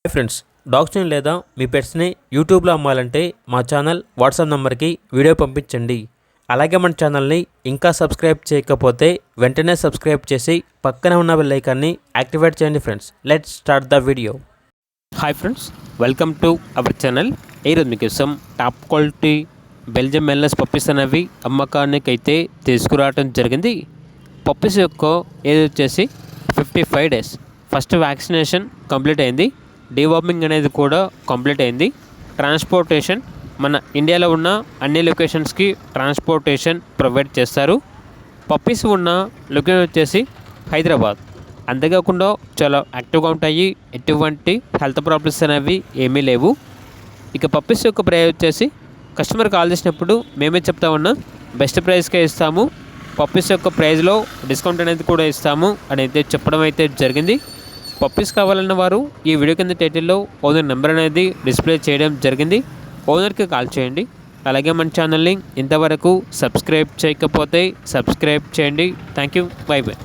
Hi friends, డాగ్స్ని లేదా మీ పెట్స్ని యూట్యూబ్లో అమ్మాలంటే మా ఛానల్ వాట్సాప్ నెంబర్కి వీడియో పంపించండి. అలాగే మన ఛానల్ని ఇంకా సబ్స్క్రైబ్ చేయకపోతే వెంటనే సబ్స్క్రైబ్ చేసి పక్కనే ఉన్న బెల్ ఐకాన్ని యాక్టివేట్ చేయండి. Friends, let's start the video. Hi friends, welcome to our channel. ఈరోజు మీకోసం టాప్ క్వాలిటీ బెల్జియం మెల్లస్ పప్పీస్ అనేవి అమ్మకానికి అయితే తీసుకురావడం జరిగింది. పప్పీస్ యొక్క ఏజ్ వచ్చేసి 55 days. ఫస్ట్ వ్యాక్సినేషన్ కంప్లీట్ అయింది. డీవార్మింగ్ అనేది కూడా కంప్లీట్ అయింది. ట్రాన్స్పోర్టేషన్ మన ఇండియాలో ఉన్న అన్ని లొకేషన్స్కి ట్రాన్స్పోర్టేషన్ ప్రొవైడ్ చేస్తారు. పప్పీస్ ఉన్న లొకేషన్ వచ్చేసి హైదరాబాద్. అంతేకాకుండా చాలా యాక్టివ్గా ఉంటాయి. ఎటువంటి హెల్త్ ప్రాబ్లమ్స్ అనేవి ఏమీ లేవు. ఇక పప్పీస్ యొక్క ప్రైస్ వచ్చేసి కస్టమర్ కాల్ చేసినప్పుడు మేమే చెప్తా ఉన్నా బెస్ట్ ప్రైస్కే ఇస్తాము, పప్పీస్ యొక్క ప్రైస్లో డిస్కౌంట్ అనేది కూడా ఇస్తాము అని అయితే చెప్పడం అయితే జరిగింది. పప్పీస్ కావాలన్న వారు ఈ వీడియో కింద టైటిల్లో ఓనర్ నెంబర్ అనేది డిస్ప్లే చేయడం జరిగింది. ఓనర్కి కాల్ చేయండి. అలాగే మన ఛానల్ని ఇంతవరకు సబ్స్క్రైబ్ చేయకపోతే సబ్స్క్రైబ్ చేయండి. Thank you. By by.